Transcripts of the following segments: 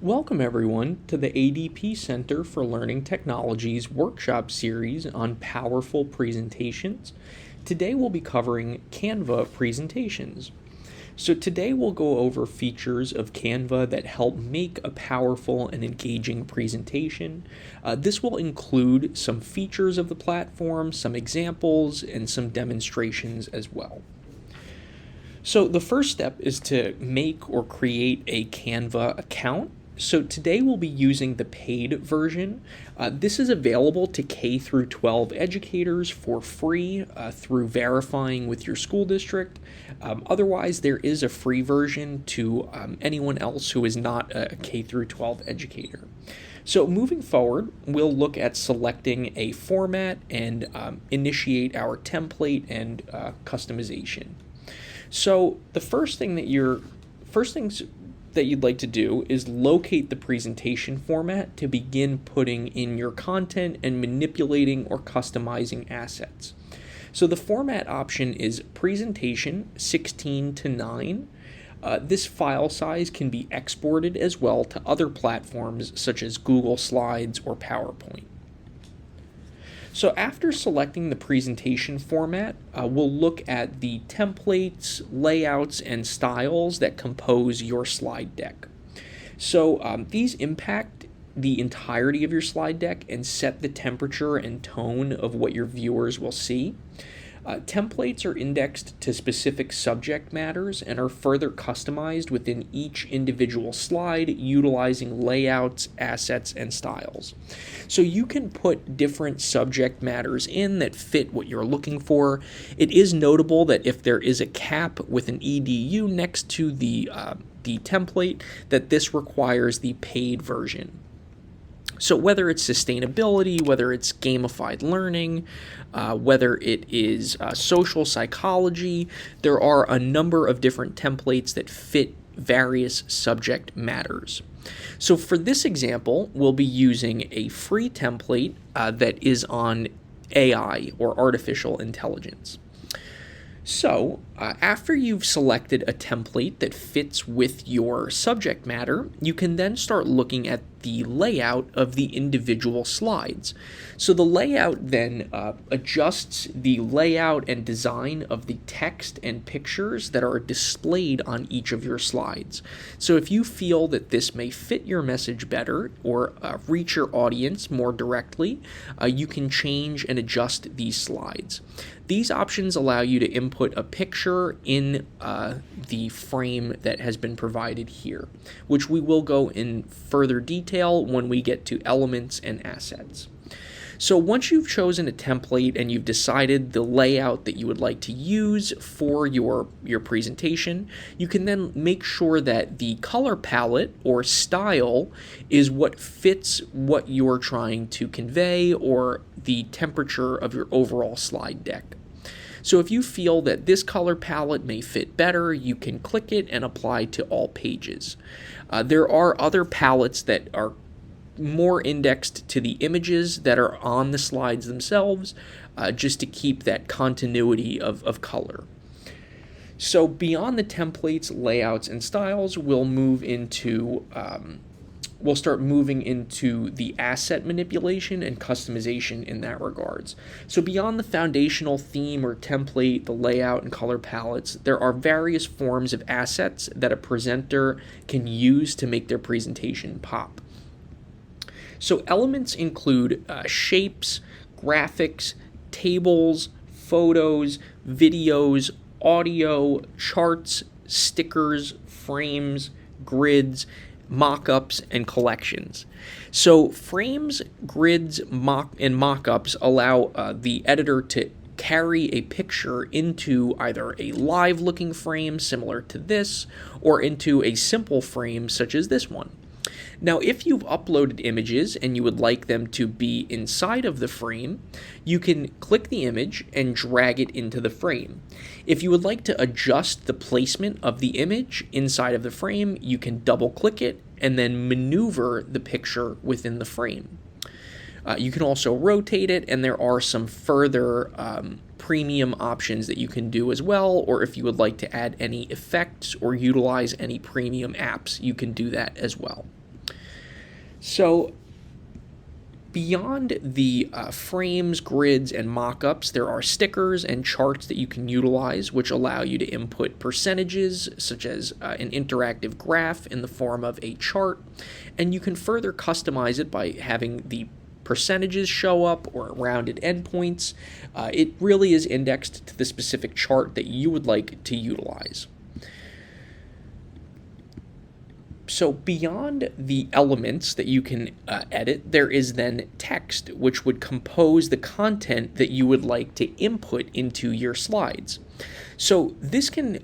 Welcome, everyone, to the ADP Center for Learning Technologies workshop series on powerful presentations. Today we'll be covering Canva presentations. So today we'll go over features of Canva that help make a powerful and engaging presentation. This will include some features of the platform, some examples, and some demonstrations as well. So the first step is to make or create a Canva account. So today we'll be using the paid version. This is available to K through 12 educators for free through verifying with your school district. Otherwise, there is a free version to anyone else who is not a K through 12 educator. So moving forward, we'll look at selecting a format and initiate our template and customization. So the first things that you'd like to do is locate the presentation format to begin putting in your content and manipulating or customizing assets. So the format option is presentation 16:9. This file size can be exported as well to other platforms such as Google Slides or PowerPoint. So after selecting the presentation format, we'll look at the templates, layouts, and styles that compose your slide deck. So these impact the entirety of your slide deck and set the temperature and tone of what your viewers will see. Templates are indexed to specific subject matters and are further customized within each individual slide utilizing layouts, assets, and styles. So you can put different subject matters in that fit what you're looking for. It is notable that if there is a cap with an edu next to the template, that this requires the paid version. So whether it's sustainability, whether it's gamified learning, whether it is social psychology, there are a number of different templates that fit various subject matters. So for this example, we'll be using a free template that is on AI or artificial intelligence. So, after you've selected a template that fits with your subject matter, you can then start looking at the layout of the individual slides. So the layout then adjusts the layout and design of the text and pictures that are displayed on each of your slides. So if you feel that this may fit your message better or reach your audience more directly, you can change and adjust these slides. These options allow you to input a picture in the frame that has been provided here, which we will go in further detail when we get to elements and assets. So once you've chosen a template and you've decided the layout that you would like to use for your presentation, you can then make sure that the color palette or style is what fits what you're trying to convey or the temperature of your overall slide deck. So if you feel that this color palette may fit better, you can click it and apply to all pages. There are other palettes that are more indexed to the images that are on the slides themselves, just to keep that continuity of color. So beyond the templates, layouts, and styles, we'll start moving into the asset manipulation and customization in that regards. So beyond the foundational theme or template, the layout and color palettes, there are various forms of assets that a presenter can use to make their presentation pop. So elements include shapes, graphics, tables, photos, videos, audio, charts, stickers, frames, grids, mock-ups, and collections. So frames, grids, and mock-ups allow the editor to carry a picture into either a live-looking frame similar to this or into a simple frame such as this one. Now, if you've uploaded images and you would like them to be inside of the frame, you can click the image and drag it into the frame. If you would like to adjust the placement of the image inside of the frame, you can double-click it and then maneuver the picture within the frame. You can also rotate it, and there are some further premium options that you can do as well, or if you would like to add any effects or utilize any premium apps, you can do that as well. So beyond the frames, grids, and mockups, there are stickers and charts that you can utilize, which allow you to input percentages, such as an interactive graph in the form of a chart, and you can further customize it by having the percentages show up or rounded endpoints. It really is indexed to the specific chart that you would like to utilize. So beyond the elements that you can edit, there is then text, which would compose the content that you would like to input into your slides. So this can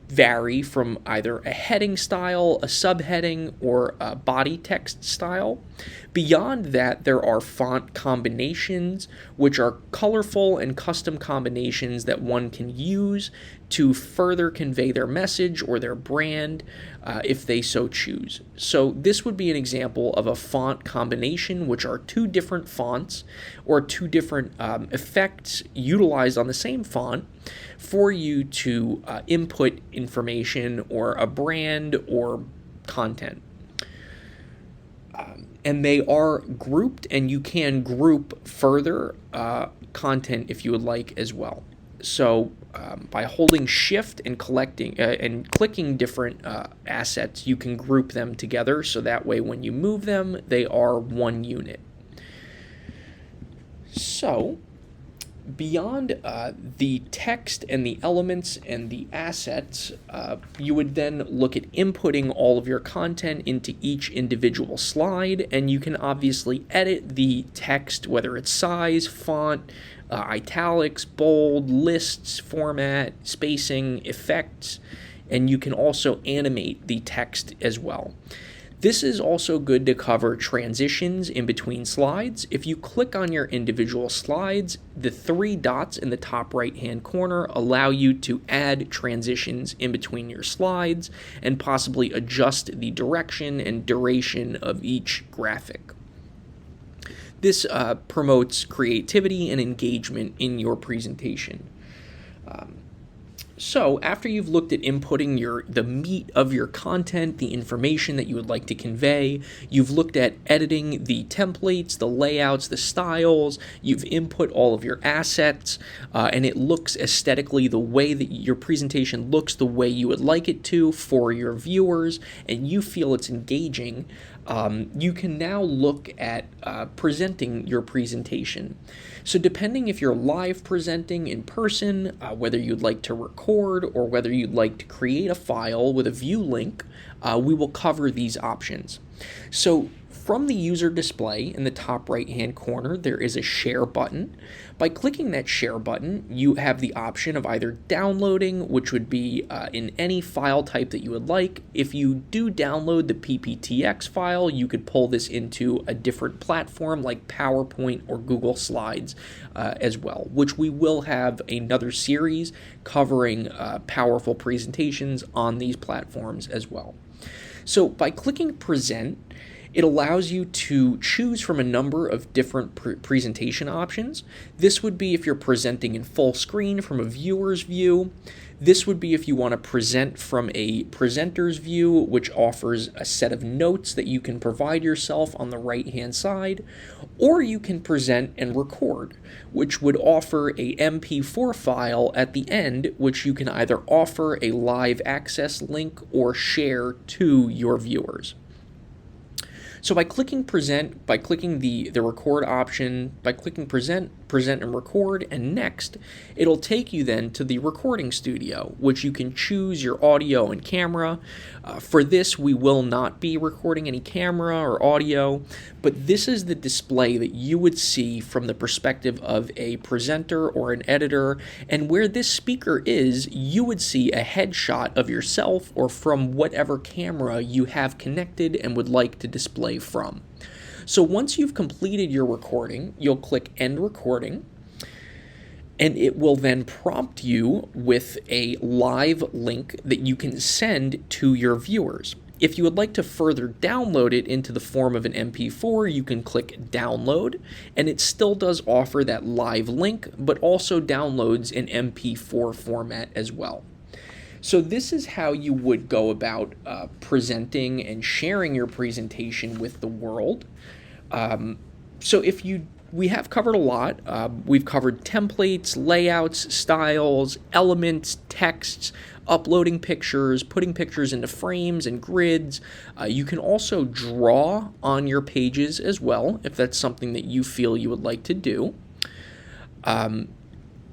vary from either a heading style, a subheading, or a body text style. Beyond that, there are font combinations, which are colorful and custom combinations that one can use to further convey their message or their brand if they so choose. So this would be an example of a font combination, which are two different fonts or two different effects utilized on the same font for you to input information or a brand or content. And they are grouped, and you can group further content if you would like as well. So by holding shift and clicking different assets, you can group them together, so that way when you move them, they are one unit. So beyond the text and the elements and the assets, you would then look at inputting all of your content into each individual slide, and you can obviously edit the text, whether it's size, font, italics, bold, lists, format, spacing, effects, and you can also animate the text as well. This is also good to cover transitions in between slides. If you click on your individual slides, the three dots in the top right-hand corner allow you to add transitions in between your slides and possibly adjust the direction and duration of each graphic. This promotes creativity and engagement in your presentation. So after you've looked at inputting the meat of your content, the information that you would like to convey, you've looked at editing the templates, the layouts, the styles, you've input all of your assets, and it looks aesthetically the way that your presentation looks the way you would like it to for your viewers, and you feel it's engaging, you can now look at presenting your presentation. So depending if you're live presenting in person, whether you'd like to record or whether you'd like to create a file with a view link, we will cover these options. So from the user display in the top right-hand corner, there is a share button. By clicking that share button, you have the option of either downloading, which would be in any file type that you would like. If you do download the PPTX file, you could pull this into a different platform like PowerPoint or Google Slides as well, which we will have another series covering powerful presentations on these platforms as well. So by clicking Present, it allows you to choose from a number of different presentation options. This would be if you're presenting in full screen from a viewer's view. This would be if you want to present from a presenter's view, which offers a set of notes that you can provide yourself on the right-hand side. Or you can present and record, which would offer a MP4 file at the end, which you can either offer a live access link or share to your viewers. So by clicking present, by clicking the record option, by clicking present and record, and next, it'll take you then to the recording studio, which you can choose your audio and camera. For this, we will not be recording any camera or audio, but this is the display that you would see from the perspective of a presenter or an editor, and where this speaker is, you would see a headshot of yourself or from whatever camera you have connected and would like to display from. So once you've completed your recording, you'll click End Recording, and it will then prompt you with a live link that you can send to your viewers. If you would like to further download it into the form of an MP4, you can click Download, and it still does offer that live link, but also downloads in MP4 format as well. So this is how you would go about presenting and sharing your presentation with the world. So we have covered a lot. We've covered templates, layouts, styles, elements, texts, uploading pictures, putting pictures into frames and grids. You can also draw on your pages as well, if that's something that you feel you would like to do.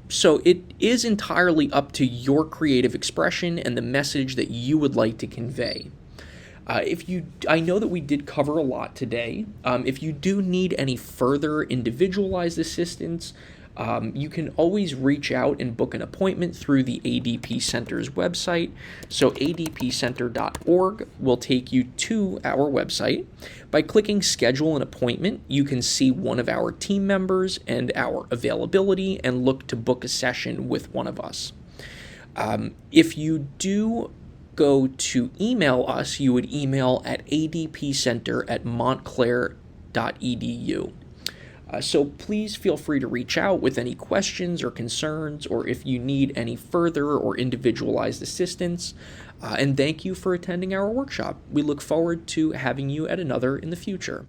So it is entirely up to your creative expression and the message that you would like to convey. I know that we did cover a lot today. If you do need any further individualized assistance, you can always reach out and book an appointment through the ADP Center's website. So adpcenter.org will take you to our website. By clicking schedule an appointment, you can see one of our team members and our availability and look to book a session with one of us. If you do go to email us, you would email at adpcenter@montclair.edu. So please feel free to reach out with any questions or concerns, or if you need any further or individualized assistance. And thank you for attending our workshop. We look forward to having you at another in the future.